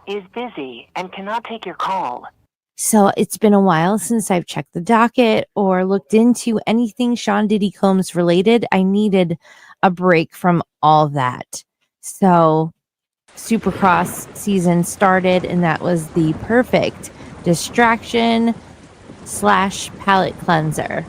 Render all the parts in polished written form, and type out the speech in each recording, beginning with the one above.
Is busy and cannot take your call. So it's been a while since I've checked the docket or looked into anything Sean Diddy Combs related. I needed a break from all that. So Supercross season started, and that was the perfect distraction / palate cleanser.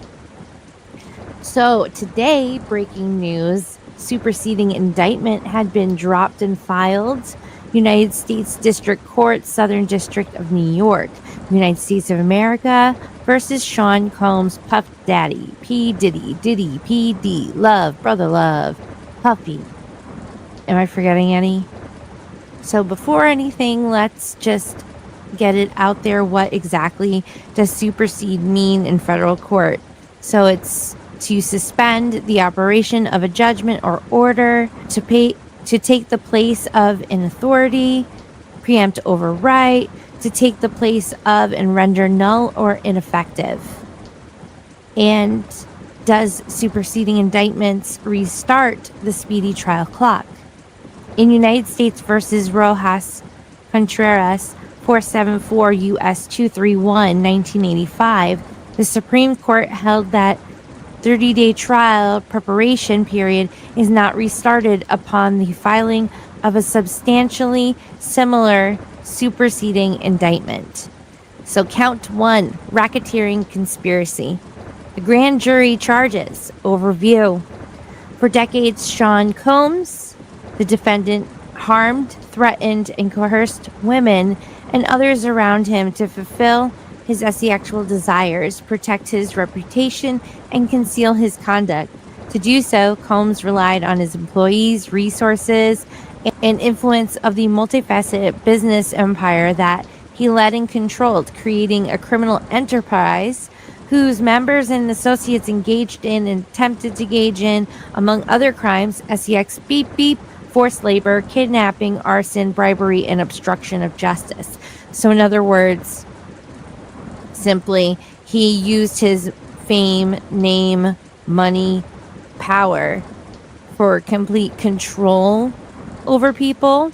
So today, breaking news, superseding indictment had been dropped and filed. United States District Court, Southern District of New York, United States of America versus Sean Combs, Puff Daddy, P. Diddy, Diddy, P. D, Love, Brother Love, Puffy. Am I forgetting any? So before anything, let's just get it out there. What exactly does supersede mean in federal court? So it's to suspend the operation of a judgment or order, to take the place of an authority, preempt, overwrite, to take the place of and render null or ineffective. And does superseding indictments restart the speedy trial clock? In United States versus Rojas Contreras 474 U.S. 231, 1985, the Supreme Court held that 30-day trial preparation period is not restarted upon the filing of a substantially similar superseding indictment. So count 1, racketeering conspiracy. The grand jury charges. Overview. For decades, Sean Combs, the defendant, harmed, threatened, and coerced women and others around him to fulfill his sexual desires, protect his reputation, and conceal his conduct. To do so, Combs relied on his employees, resources, and influence of the multifaceted business empire that he led and controlled, creating a criminal enterprise whose members and associates engaged in and attempted to engage in, among other crimes, sex, forced labor, kidnapping, arson, bribery, and obstruction of justice. So in other words, simply, he used his fame, name, money, power for complete control over people,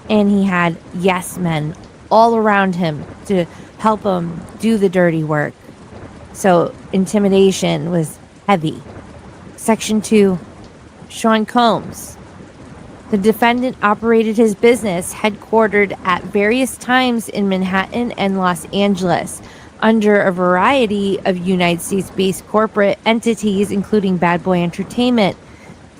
and he had yes men all around him to help him do the dirty work. So intimidation was heavy. Section 2, Sean Combs. The defendant operated his business headquartered at various times in Manhattan and Los Angeles under a variety of United States-based corporate entities, including Bad Boy Entertainment,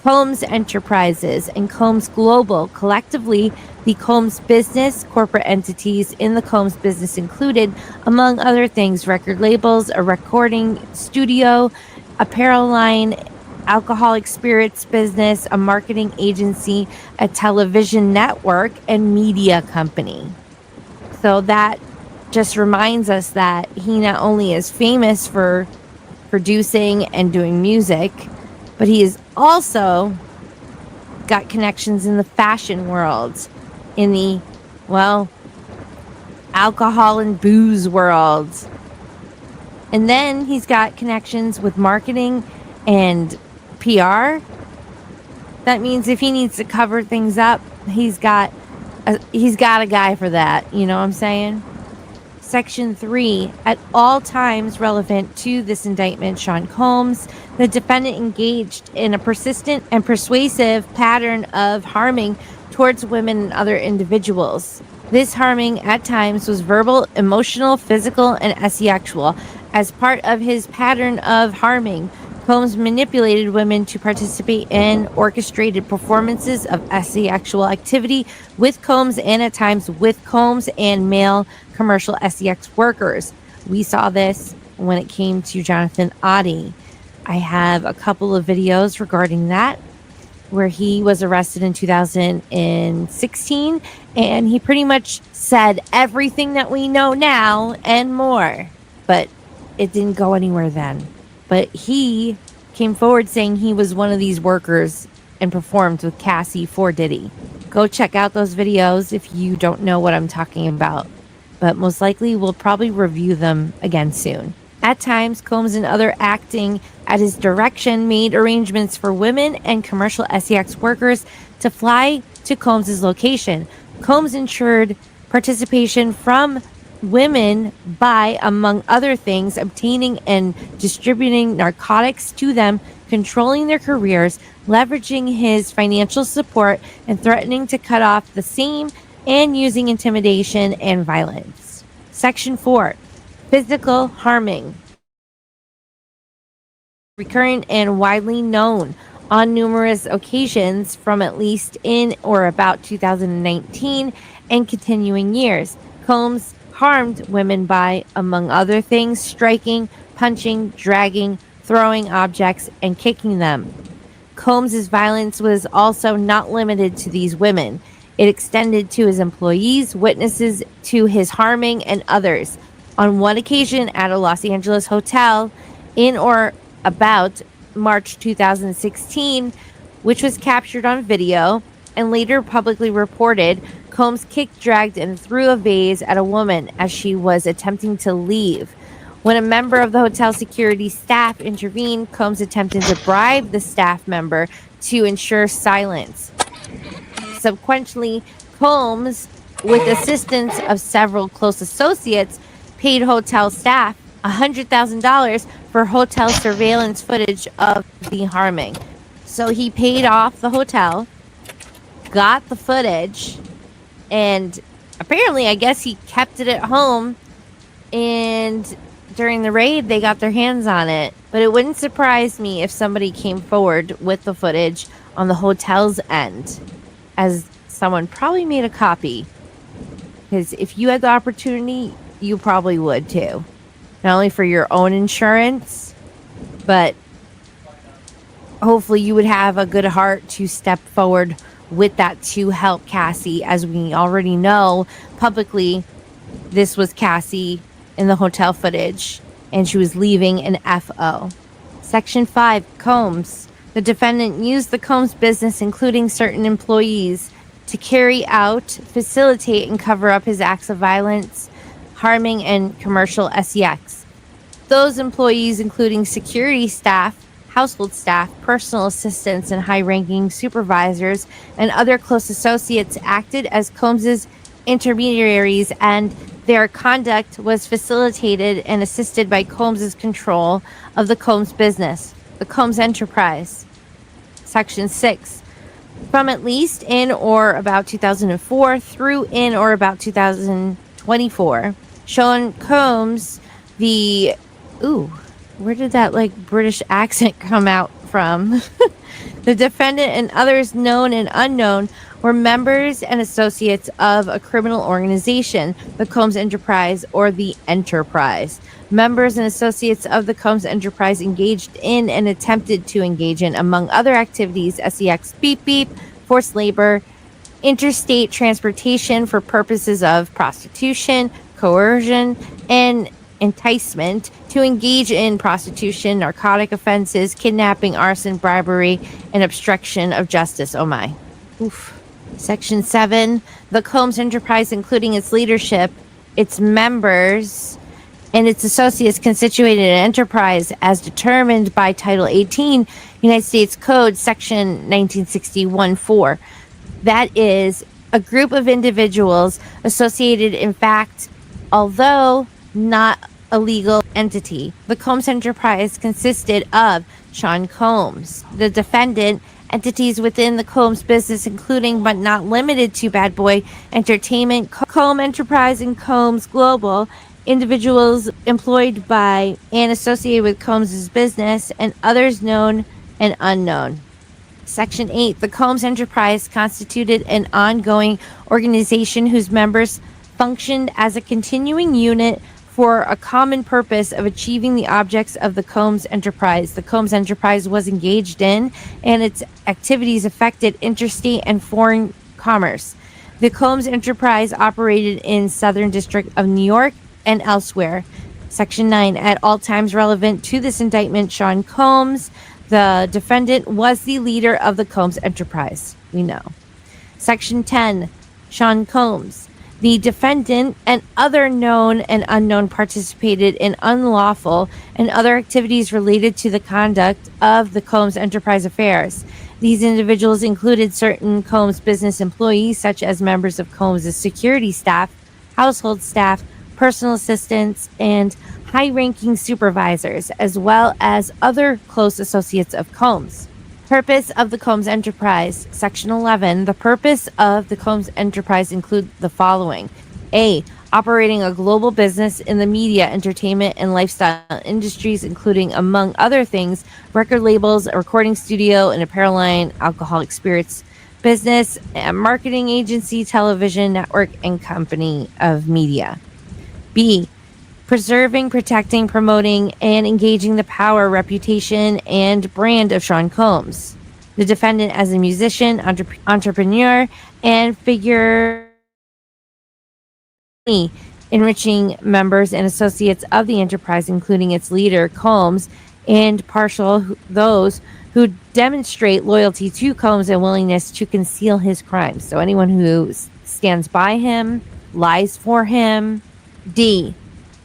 Combs Enterprises, and Combs Global. Collectively, the Combs business corporate entities in the Combs business included, among other things, record labels, a recording studio, apparel line, alcoholic spirits business, a marketing agency, a television network, and media company. So that just reminds us that he not only is famous for producing and doing music, but he is also got connections in the fashion world, in the, well, alcohol and booze world. And then he's got connections with marketing and PR. That means if he needs to cover things up, he's got a guy for that. You know what I'm saying? Section 3, at all times relevant to this indictment, Sean Combs, the defendant, engaged in a persistent and persuasive pattern of harming towards women and other individuals. This harming at times was verbal, emotional, physical, and sexual. As part of his pattern of harming, Combs manipulated women to participate in orchestrated performances of sexual activity with Combs, and at times with Combs and male commercial sex workers. We saw this when it came to Jonathan Oddie. I have a couple of videos regarding that, where he was arrested in 2016, and he pretty much said everything that we know now and more, but it didn't go anywhere then. But he came forward saying he was one of these workers and performed with Cassie for Diddy. Go check out those videos if you don't know what I'm talking about. But most likely we'll probably review them again soon. At times, Combs and other acting at his direction made arrangements for women and commercial SEX workers to fly to Combs' location. Combs ensured participation from women by, among other things, obtaining and distributing narcotics to them, controlling their careers, leveraging his financial support, and threatening to cut off the same, and using intimidation and violence. Section 4. Physical harming. Recurrent and widely known on numerous occasions from at least in or about 2019 and continuing years. Combs harmed women by, among other things, striking, punching, dragging, throwing objects, and kicking them. Combs' violence was also not limited to these women. It extended to his employees, witnesses to his harming, and others. On one occasion at a Los Angeles hotel in or about March 2016, which was captured on video and later publicly reported, Combs kicked, dragged, and threw a vase at a woman as she was attempting to leave. When a member of the hotel security staff intervened, Combs attempted to bribe the staff member to ensure silence. Subsequently, Combs, with assistance of several close associates, paid hotel staff $100,000 for hotel surveillance footage of the harming. So he paid off the hotel, got the footage, and apparently, I guess he kept it at home, and during the raid, they got their hands on it. But it wouldn't surprise me if somebody came forward with the footage on the hotel's end, as someone probably made a copy. Because if you had the opportunity, you probably would too. Not only for your own insurance, but hopefully you would have a good heart to step forward with that to help Cassie. As we already know publicly, this was Cassie in the hotel footage, and she was leaving an FO. Section 5, Combs. The defendant used the Combs business, including certain employees, to carry out, facilitate, and cover up his acts of violence, harming, and commercial SEX. Those employees, including security staff, household staff, personal assistants, and high-ranking supervisors, and other close associates, acted as Combs' intermediaries, and their conduct was facilitated and assisted by Combs' control of the Combs business, the Combs enterprise. Section 6. From at least in or about 2004 through in or about 2024, Sean Combs, where did that British accent come out from? The defendant and others known and unknown were members and associates of a criminal organization, the Combs Enterprise or the Enterprise. Members and associates of the Combs Enterprise engaged in and attempted to engage in, among other activities, SEX beep beep, forced labor, interstate transportation for purposes of prostitution, coercion, and enticement, to engage in prostitution, narcotic offenses, kidnapping, arson, bribery, and obstruction of justice. Oh my. Oof. Section 7, the Combs Enterprise, including its leadership, its members, and its associates, constituted an enterprise as determined by Title 18, United States Code, Section 1961-4. That is a group of individuals associated, in fact, although not a legal entity. The Combs Enterprise consisted of Sean Combs, the defendant, entities within the Combs business, including but not limited to Bad Boy Entertainment, Combs Enterprise, and Combs Global, individuals employed by and associated with Combs' business, and others known and unknown. Section 8. The Combs Enterprise constituted an ongoing organization whose members functioned as a continuing unit for a common purpose of achieving the objects of the Combs Enterprise. The Combs Enterprise was engaged in, and its activities affected interstate and foreign commerce. The Combs Enterprise operated in Southern District of New York and elsewhere. Section 9. At all times relevant to this indictment, Sean Combs, the defendant, was the leader of the Combs Enterprise. We know. Section 10. Sean Combs. The defendant and other known and unknown participated in unlawful and other activities related to the conduct of the Combs Enterprise affairs. These individuals included certain Combs business employees, such as members of Combs' security staff, household staff, personal assistants, and high-ranking supervisors, as well as other close associates of Combs. Purpose of the Combs Enterprise. Section 11. The purpose of the Combs Enterprise include the following. A. Operating a global business in the media, entertainment, and lifestyle industries, including, among other things, record labels, a recording studio, an apparel line, alcoholic spirits business, a marketing agency, television network, and company of media. B. Preserving, protecting, promoting, and engaging the power, reputation, and brand of Sean Combs. The defendant as a musician, entrepreneur, and figure, enriching members and associates of the enterprise, including its leader, Combs, and those who demonstrate loyalty to Combs and willingness to conceal his crimes. So anyone who stands by him, lies for him. D.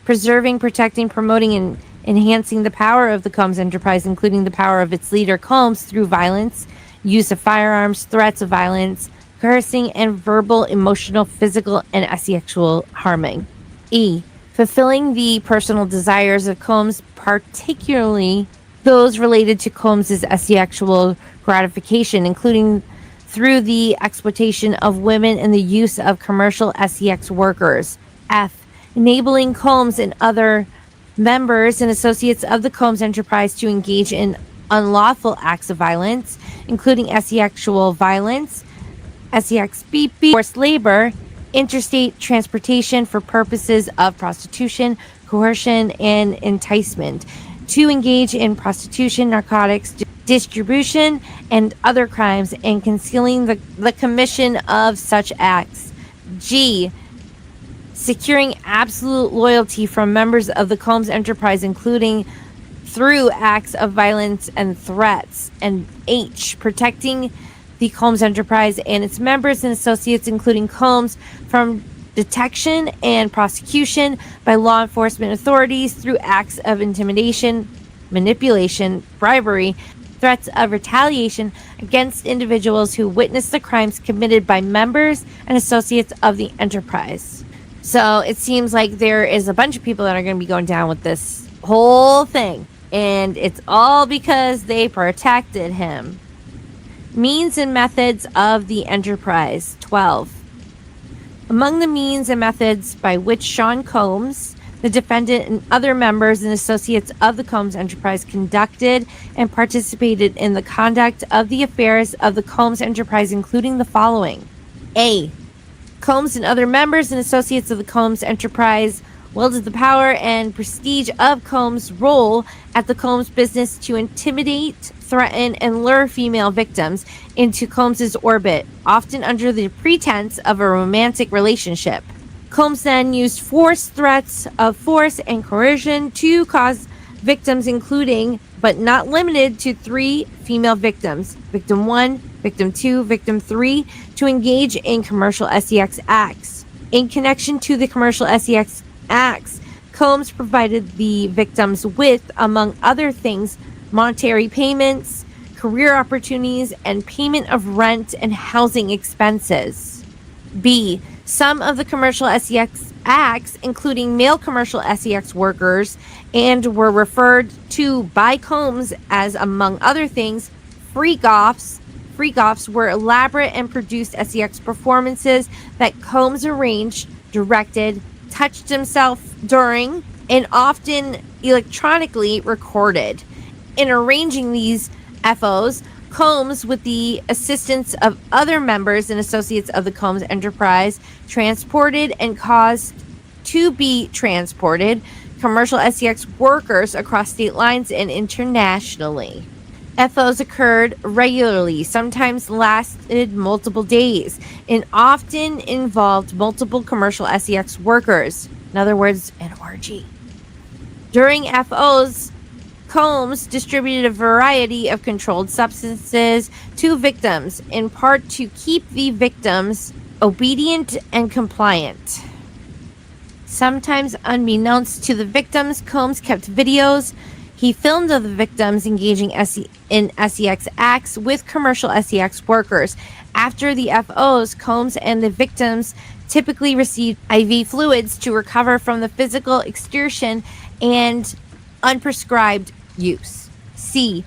Preserving, protecting, promoting, and enhancing the power of the Combs Enterprise, including the power of its leader, Combs, through violence, use of firearms, threats of violence, cursing, and verbal, emotional, physical, and sexual harming. E. Fulfilling the personal desires of Combs, particularly those related to Combs' sexual gratification, including through the exploitation of women and the use of commercial sex workers. F. Enabling Combs and other members and associates of the Combs Enterprise to engage in unlawful acts of violence, including sexual violence, forced labor, interstate transportation for purposes of prostitution, coercion, and enticement, to engage in prostitution, narcotics, distribution, and other crimes, and concealing the commission of such acts. G. Securing absolute loyalty from members of the Combs Enterprise, including through acts of violence and threats. And H. Protecting the Combs Enterprise and its members and associates, including Combs, from detection and prosecution by law enforcement authorities through acts of intimidation, manipulation, bribery, threats of retaliation against individuals who witness the crimes committed by members and associates of the enterprise. So it seems like there is a bunch of people that are going to be going down with this whole thing. And it's all because they protected him. Means and methods of the enterprise. 12. Among the means and methods by which Sean Combs, the defendant, and other members and associates of the Combs Enterprise conducted and participated in the conduct of the affairs of the Combs Enterprise, including the following. A. Combs and other members and associates of the Combs Enterprise wielded the power and prestige of Combs' role at the Combs business to intimidate, threaten, and lure female victims into Combs' orbit, often under the pretense of a romantic relationship. Combs then used threats of force and coercion to cause victims, including but not limited to 3 female victims, victim 1, victim 2, victim 3, to engage in commercial sex acts. In connection to the commercial sex acts, Combs provided the victims with, among other things, monetary payments, career opportunities, and payment of rent and housing expenses. B. Some of the commercial sex acts, including male commercial sex workers, and were referred to by Combs as, among other things, freak-offs. Freak-offs were elaborate and produced sex performances that Combs arranged, directed, touched himself during, and often electronically recorded. In arranging these FOs, Combs, with the assistance of other members and associates of the Combs Enterprise, transported and caused to be transported commercial sex workers across state lines and internationally. FOs occurred regularly, sometimes lasted multiple days, and often involved multiple commercial sex workers. In other words, an orgy. During FOs, Combs distributed a variety of controlled substances to victims, in part to keep the victims obedient and compliant. Sometimes unbeknownst to the victims, Combs kept videos he filmed of the victims engaging in sex acts with commercial sex workers. After the FOs, Combs and the victims typically received IV fluids to recover from the physical exertion and unprescribed use. C.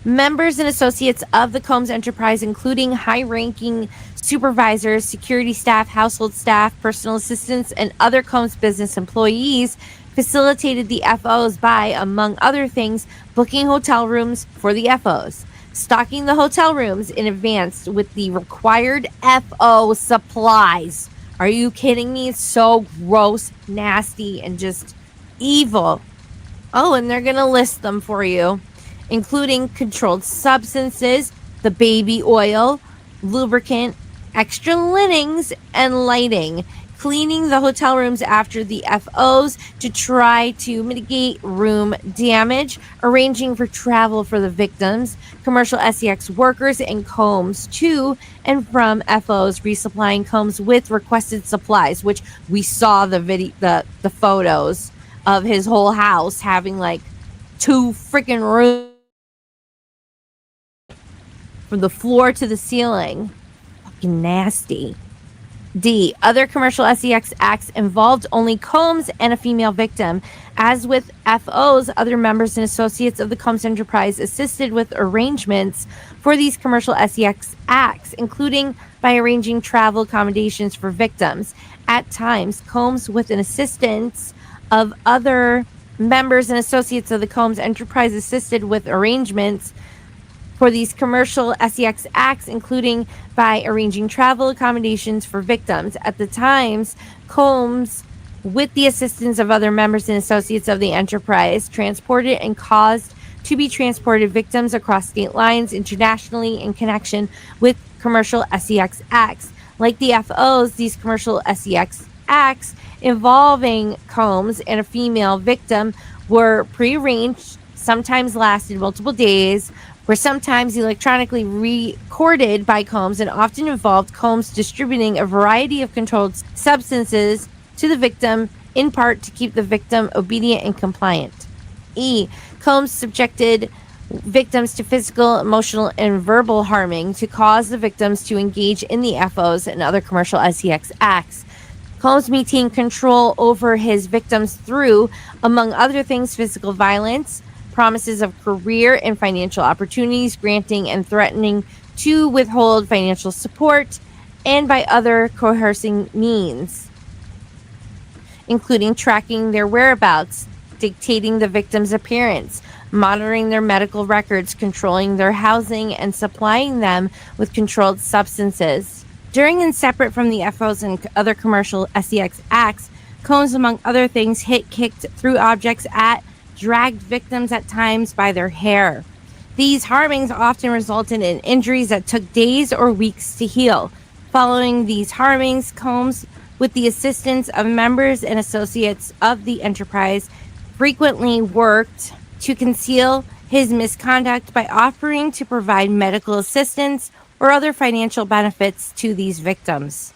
Members and associates of the Combs enterprise, including high-ranking supervisors, security staff, household staff, personal assistants, and other Combs business employees, facilitated the FOs by, among other things, booking hotel rooms for the FOs, stocking the hotel rooms in advance with the required FO supplies. Are you kidding me? It's so gross, nasty, and just evil. Oh, and they're going to list them for you, including controlled substances, the baby oil, lubricant, extra linens, and lighting, cleaning the hotel rooms after the FOs to try to mitigate room damage, arranging for travel for the victims, commercial sex workers, and Combs to and from FOs, resupplying Combs with requested supplies, which we saw the photos of his whole house having like 2 freaking rooms from the floor to the ceiling. Fucking nasty. D. Other commercial sex acts involved only Combs and a female victim. As with FOs, other members and associates of the Combs enterprise assisted with arrangements for these commercial sex acts, including by arranging travel accommodations for victims. At times, Combs, with an assistance of other members and associates of the Combs enterprise, assisted with arrangements for these commercial sex acts, including by arranging travel accommodations for victims. At the times, Combs, with the assistance of other members and associates of the enterprise, transported and caused to be transported victims across state lines internationally in connection with commercial sex acts. Like the FOs, these commercial sex acts involving Combs and a female victim were prearranged, sometimes lasted multiple days, were sometimes electronically recorded by Combs, and often involved Combs distributing a variety of controlled substances to the victim, in part to keep the victim obedient and compliant. E. Combs subjected victims to physical, emotional, and verbal harming to cause the victims to engage in the FOs and other commercial sex acts. Combs maintained control over his victims through, among other things, physical violence, promises of career and financial opportunities, granting and threatening to withhold financial support, and by other coercing means, including tracking their whereabouts, dictating the victim's appearance, monitoring their medical records, controlling their housing, and supplying them with controlled substances. During and separate from the FOs and other commercial sex acts, Combs, among other things, hit, kicked, threw objects at, dragged victims at times by their hair. These harmings often resulted in injuries that took days or weeks to heal. Following these harmings, Combs, with the assistance of members and associates of the enterprise, frequently worked to conceal his misconduct by offering to provide medical assistance or other financial benefits to these victims.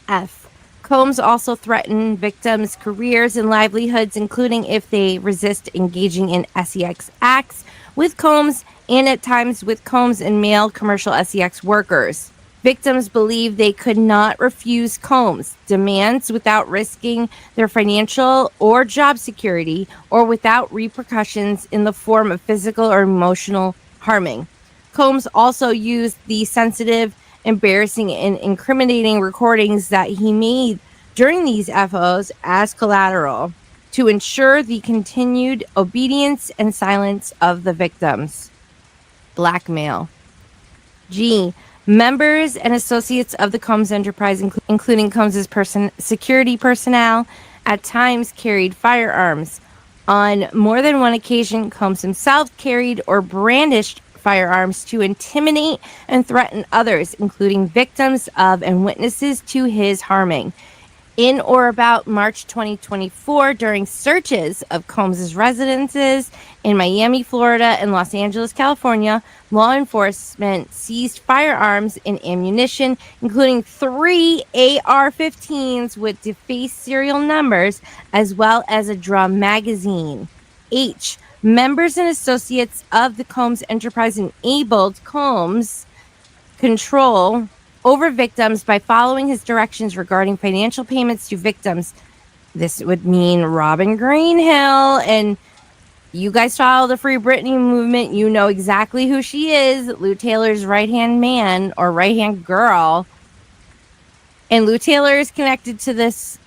F. Combs also threatened victims' careers and livelihoods, including if they resist engaging in sex acts with Combs, and at times with Combs and male commercial sex workers. Victims believed they could not refuse Combs' demands without risking their financial or job security, or without repercussions in the form of physical or emotional harming. Combs also used the sensitive, embarrassing, and incriminating recordings that he made during these FOs as collateral to ensure the continued obedience and silence of the victims. Blackmail. G. Members and associates of the Combs enterprise, including Combs' security personnel, at times carried firearms. On more than one occasion, Combs himself carried or brandished firearms to intimidate and threaten others, including victims of and witnesses to his harming. In or about March 2024, during searches of Combs's residences in Miami, Florida, and Los Angeles, California, law enforcement seized firearms and ammunition, including 3 AR-15s with defaced serial numbers, as well as a drum magazine. H. Members and associates of the Combs enterprise enabled Combs control over victims by following his directions regarding financial payments to victims. This would mean Robin Greenhill, and you guys follow the Free Britney movement. You know exactly who she is, Lou Taylor's right-hand man or right-hand girl. And Lou Taylor is connected to this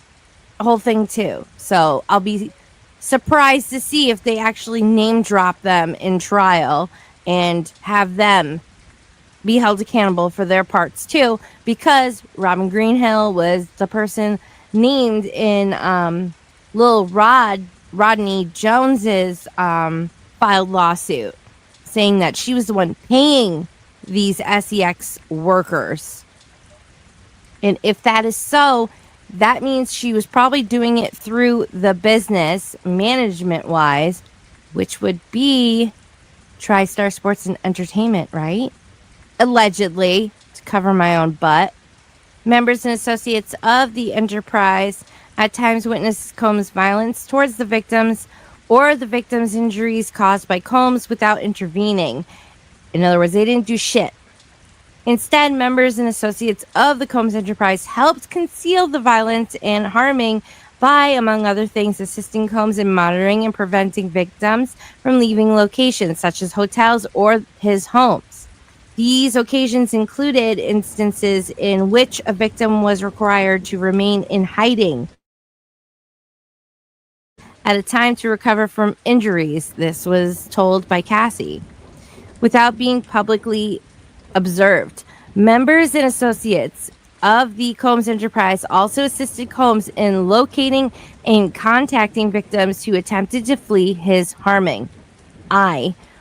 whole thing too. So I'll be surprised to see if they actually name drop them in trial and have them be held accountable for their parts too, because Robin Greenhill was the person named in Rodney Jones's filed lawsuit, saying that she was the one paying these SEX workers. And if that is so, that means she was probably doing it through the business management wise, which would be TriStar Sports and Entertainment, right? Allegedly, to cover my own butt. Members and associates of the enterprise at times witnessed Combs' violence towards the victims or the victims' injuries caused by Combs without intervening. In other words, they didn't do shit. Instead, members and associates of the Combs enterprise helped conceal the violence and harming by, among other things, assisting Combs in monitoring and preventing victims from leaving locations such as hotels or his homes. These occasions included instances in which a victim was required to remain in hiding at a time to recover from injuries. This was told by Cassie, without being publicly observed. Members and associates of the Combs enterprise also assisted Combs in locating and contacting victims who attempted to flee his harming.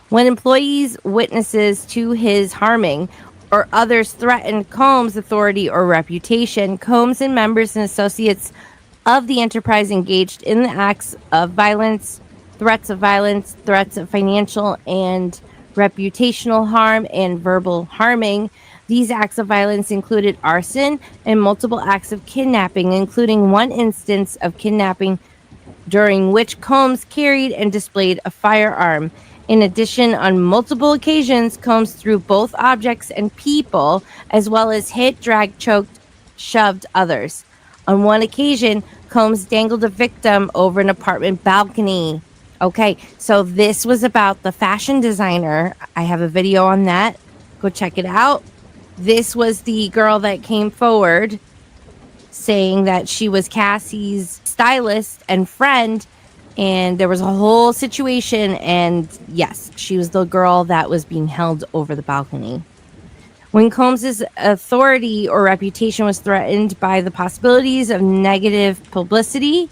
When employees, witnesses to his harming, or others threatened Combs' authority or reputation, Combs and members and associates of the enterprise engaged in the acts of violence, threats of financial and reputational harm, and verbal harming. These acts of violence included arson and multiple acts of kidnapping, including one instance of kidnapping during which Combs carried and displayed a firearm. In addition, on multiple occasions, Combs threw both objects and people, as well as hit, dragged, choked, shoved others. On one occasion, Combs dangled a victim over an apartment balcony. Okay, so this was about the fashion designer. I have a video on that. Go check it out. This was the girl that came forward saying that she was Cassie's stylist and friend. And there was a whole situation, and yes, she was the girl that was being held over the balcony. When Combs' authority or reputation was threatened by the possibilities of negative publicity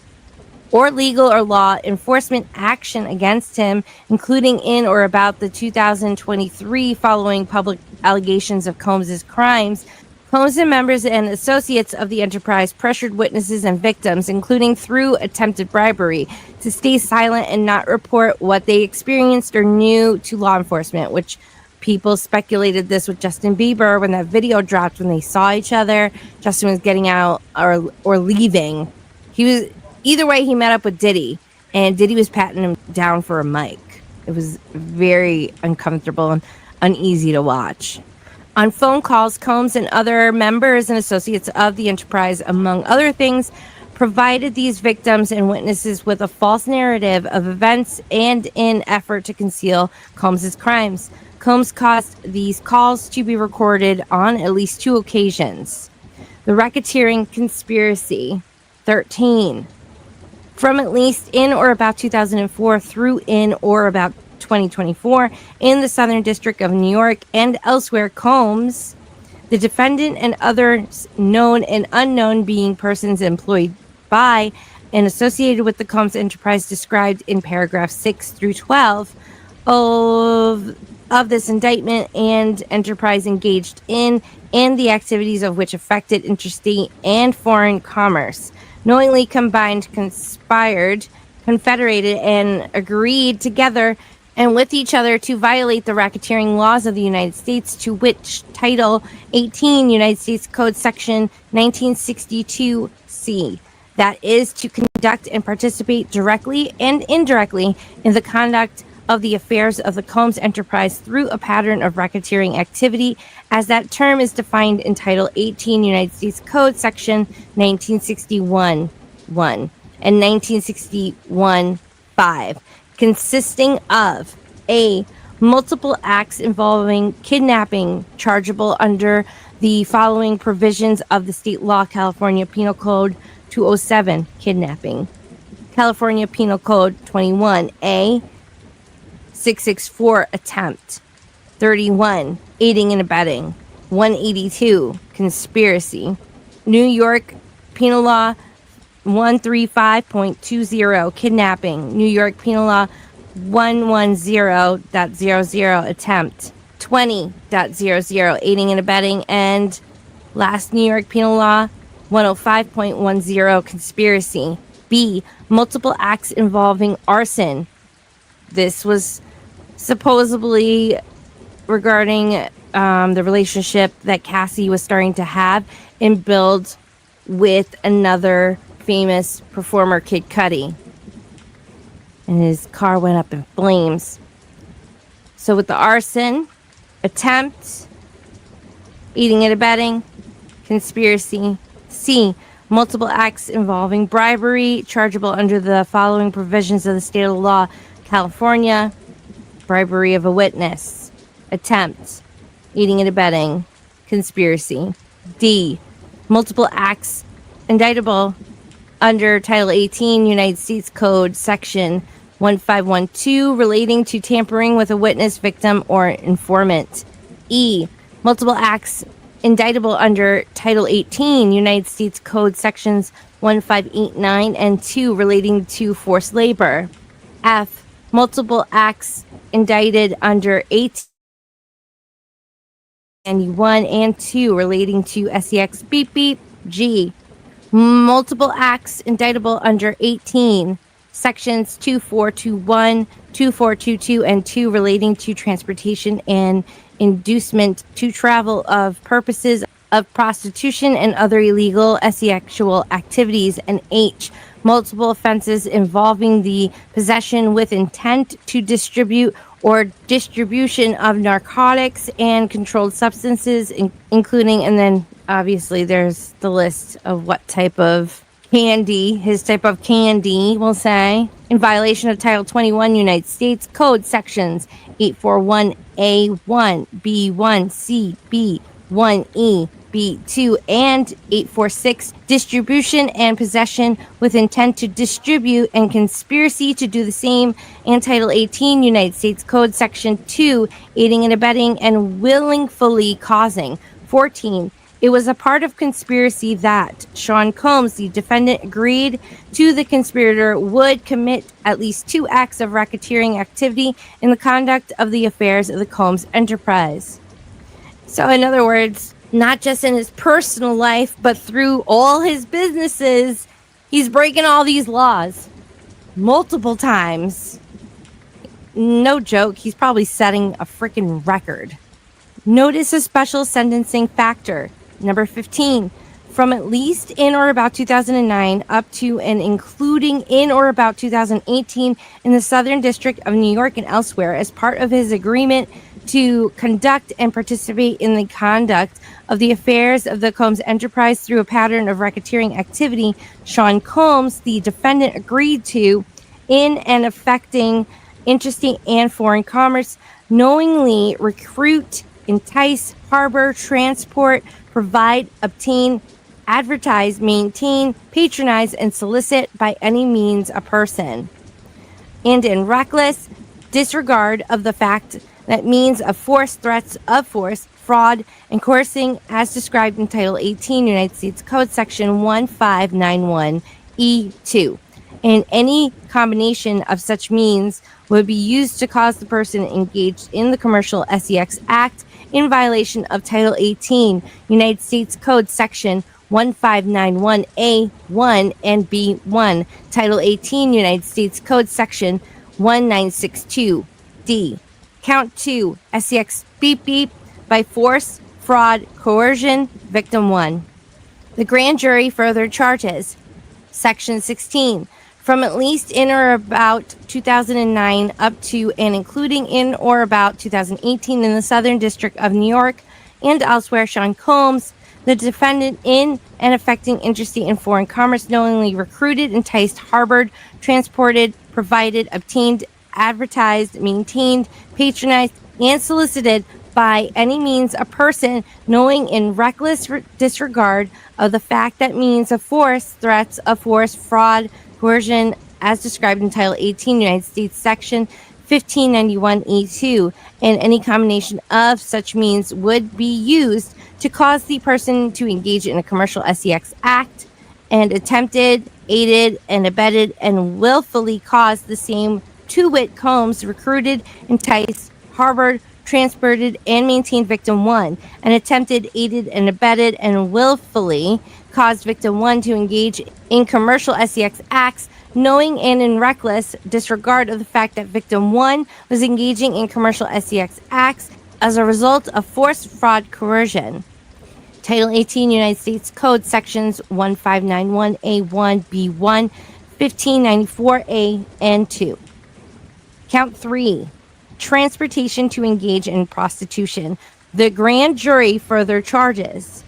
or legal or law enforcement action against him, including in or about the 2023 following public allegations of Combs' crimes, Combs and members and associates of the enterprise pressured witnesses and victims, including through attempted bribery, to stay silent and not report what they experienced or knew to law enforcement, which people speculated this with Justin Bieber when that video dropped, when they saw each other. Justin was getting out or leaving. He was, either way, he met up with Diddy, and Diddy was patting him down for a mic. It was very uncomfortable and uneasy to watch. On phone calls, Combs and other members and associates of the enterprise, among other things, provided these victims and witnesses with a false narrative of events and in effort to conceal Combs' crimes. Combs caused these calls to be recorded on at least 2 occasions. The racketeering conspiracy. 13. From at least in or about 2004 through in or about 2024 in the Southern District of New York and elsewhere, Combs, the defendant, and others known and unknown being persons employed by and associated with the Combs enterprise described in paragraphs 6 through 12 of of this indictment and enterprise engaged in and the activities of which affected interstate and foreign commerce, knowingly combined, conspired, confederated, and agreed together and with each other to violate the racketeering laws of the United States, to which Title 18 United States Code Section 1962C, that is, to conduct and participate directly and indirectly in the conduct of the affairs of the Combs enterprise through a pattern of racketeering activity, as that term is defined in Title 18 United States Code Section 1961 1 and 1961 5, consisting of a multiple acts involving kidnapping, chargeable under the following provisions of the state law: California Penal Code 207, kidnapping; California Penal Code 21A 664, attempt; 31, aiding and abetting; 182, conspiracy; New York Penal Law 135.20, kidnapping; New York Penal Law 110.00, attempt; 20.00, aiding and abetting; and last, New York Penal Law 105.10, conspiracy. B, multiple acts involving arson. This was supposedly regarding the relationship that Cassie was starting to have and build with another famous performer, Kid Cudi. And his car went up in flames. So with the arson, attempt, aiding and abetting, conspiracy. C, multiple acts involving bribery, chargeable under the following provisions of the state of the law: California, bribery of a witness; attempt, aiding and abetting, conspiracy. D, multiple acts indictable under Title 18 United States Code Section 1512, relating to tampering with a witness, victim, or informant. E, multiple acts indictable under Title 18 United States Code Sections 1589 and 2, relating to forced labor. F, multiple acts indicted under 1891 and 2, relating to sex beep beep. G, multiple acts indictable under 18 sections 2421, 2422, and 2, relating to transportation and inducement to travel of purposes of prostitution and other illegal sexual activities. And H, multiple offenses involving the possession with intent to distribute or distribution of narcotics and controlled substances, including, and then obviously there's the list of what type of candy, his type of candy, we'll say, in violation of Title 21 United States Code Sections 841A1, B1, C, B, 1E, B2, and 846, distribution and possession with intent to distribute, and conspiracy to do the same, and Title 18 United States Code Section 2, aiding and abetting and willingly causing. 14, it was a part of conspiracy that Sean Combs, the defendant, agreed to the conspirator would commit at least 2 acts of racketeering activity in the conduct of the affairs of the Combs enterprise. So in other words, not just in his personal life, but through all his businesses, he's breaking all these laws multiple times. No joke, he's probably setting a freaking record. Notice a special sentencing factor. Number 15, from at least in or about 2009 up to and including in or about 2018 in the Southern District of New York and elsewhere, as part of his agreement to conduct and participate in the conduct of the affairs of the Combs enterprise through a pattern of racketeering activity, Sean Combs, the defendant, agreed to, in and affecting interstate and foreign commerce, knowingly recruit, entice, harbor, transport, provide, obtain, advertise, maintain, patronize, and solicit by any means a person, and in reckless disregard of the fact that means of force, threats of force, fraud, and coercing, as described in Title 18 United States Code Section 1591 E2, and any combination of such means would be used to cause the person engaged in the commercial sex act in violation of Title 18, United States Code Section 1591A1 and B1, Title 18, United States Code Section 1962D. Count 2, sex beep beep, by force, fraud, coercion, victim 1. The grand jury further charges. Section 16. From at least in or about 2009 up to and including in or about 2018 in the Southern District of New York and elsewhere, Sean Combs, the defendant in and affecting interstate and foreign commerce, knowingly recruited, enticed, harbored, transported, provided, obtained, advertised, maintained, patronized, and solicited by any means a person knowing in reckless disregard of the fact that means of force, threats of force, fraud, coercion, as described in Title 18, United States Section 1591E2, and any combination of such means would be used to cause the person to engage in a commercial sex act and attempted, aided, and abetted, and willfully caused the same, to wit, Combs recruited, enticed, harbored, transported, and maintained victim 1, and attempted, aided, and abetted, and willfully caused victim 1 to engage in commercial sex acts, knowing and in reckless disregard of the fact that victim 1 was engaging in commercial sex acts as a result of force, fraud, coercion. Title 18 United States Code Sections 1591A1, B1, 1594A, and 2. Count 3. Transportation to engage in prostitution. The grand jury further charges.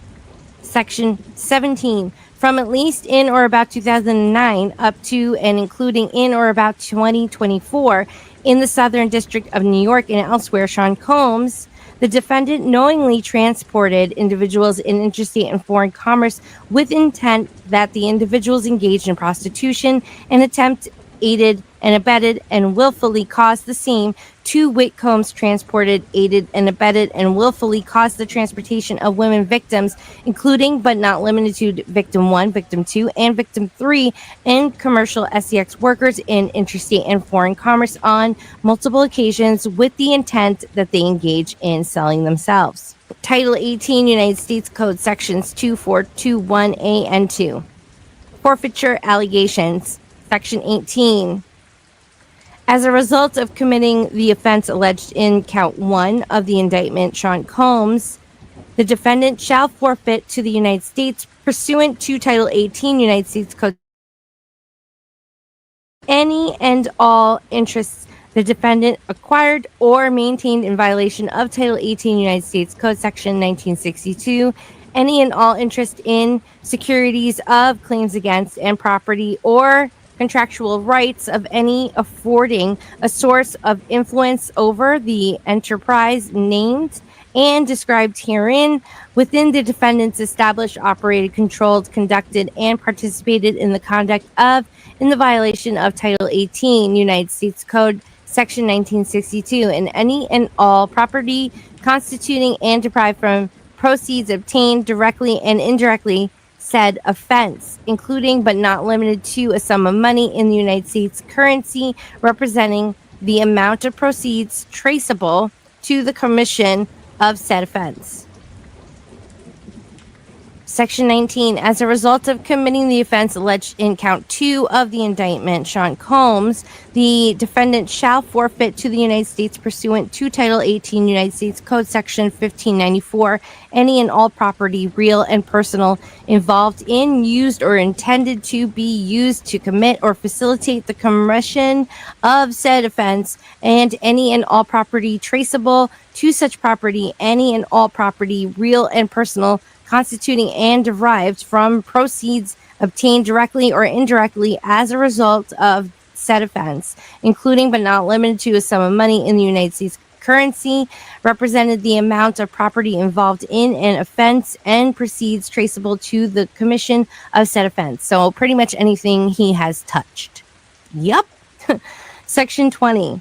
Section 17. From at least in or about 2009 up to and including in or about 2024 in the Southern District of New York and elsewhere, Sean Combs, the defendant, knowingly transported individuals in interstate and foreign commerce with intent that the individuals engaged in prostitution and attempt, aided, and abetted, and willfully caused the same, to wit, Combs transported, aided, and abetted, and willfully caused the transportation of women victims, including but not limited to victim 1, victim 2, and victim 3, and commercial sex workers in interstate and foreign commerce on multiple occasions with the intent that they engage in selling themselves. Title 18 United States Code Sections 2421A and 2. Forfeiture allegations. Section 18. As a result of committing the offense alleged in count 1 of the indictment, Sean Combs, the defendant shall forfeit to the United States, pursuant to Title 18 United States Code, any and all interests the defendant acquired or maintained in violation of Title 18 United States Code Section 1962, any and all interest in securities of claims against and property or contractual rights of any affording a source of influence over the enterprise named and described herein within the defendant's established, operated, controlled, conducted, and participated in the conduct of, in the violation of Title 18 United States Code Section 1962, and any and all property constituting and derived from proceeds obtained directly and indirectly said offense, including but not limited to a sum of money in the United States currency representing the amount of proceeds traceable to the commission of said offense. Section 19. As a result of committing the offense alleged in count 2 of the indictment, Sean Combs, the defendant shall forfeit to the United States pursuant to Title 18 United States Code Section 1594 any and all property, real and personal, involved in, used, or intended to be used to commit or facilitate the commission of said offense, and any and all property traceable to such property, any and all property, real and personal, constituting and derived from proceeds obtained directly or indirectly as a result of said offense, including but not limited to a sum of money in the United States currency, represented the amount of property involved in an offense, and proceeds traceable to the commission of said offense. So pretty much anything he has touched. Yep. Section 20.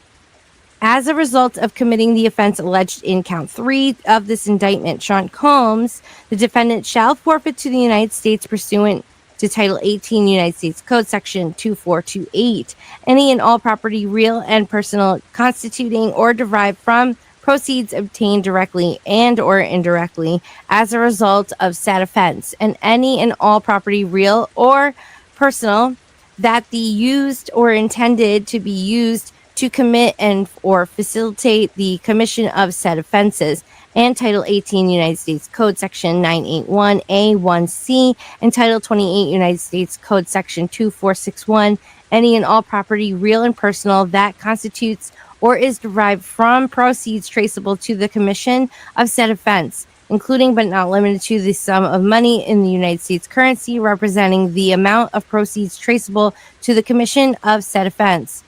As a result of committing the offense alleged in count 3 of this indictment, Sean Combs, the defendant shall forfeit to the United States pursuant to Title 18 United States Code Section 2428. Any and all property, real and personal, constituting or derived from proceeds obtained directly and or indirectly as a result of said offense, and any and all property, real or personal, that the used or intended to be used to commit and or facilitate the commission of said offenses, and Title 18 United States Code Section 981A1C and Title 28 United States Code Section 2461, any and all property, real and personal, that constitutes or is derived from proceeds traceable to the commission of said offense, including but not limited to the sum of money in the United States currency representing the amount of proceeds traceable to the commission of said offense.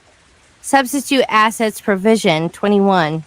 Substitute assets provision 21.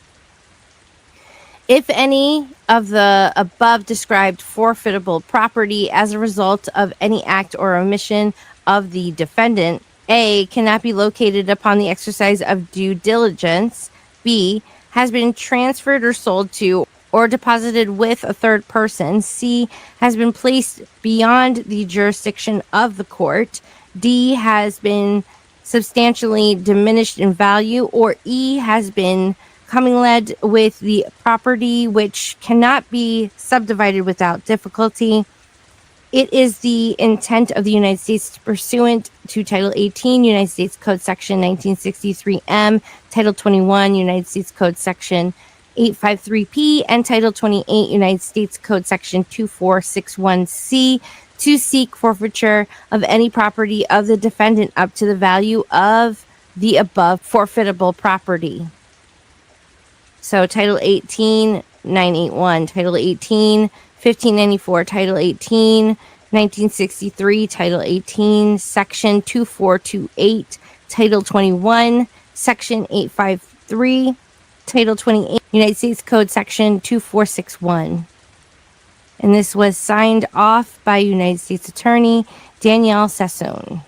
If any of the above described forfeitable property as a result of any act or omission of the defendant, A, cannot be located upon the exercise of due diligence, B, has been transferred or sold to or deposited with a third person, C, has been placed beyond the jurisdiction of the court, D, has been substantially diminished in value, or E, has been commingled with the property which cannot be subdivided without difficulty. It is the intent of the United States pursuant to Title 18 United States Code Section 1963M, Title 21 United States Code Section 853P, and Title 28 United States Code Section 2461C to seek forfeiture of any property of the defendant up to the value of the above forfeitable property. So Title 18, 981, Title 18, 1594, Title 18, 1963, Title 18, Section 2428, Title 21, Section 853, Title 28, United States Code Section 2461. And this was signed off by United States Attorney Danielle Sassoon.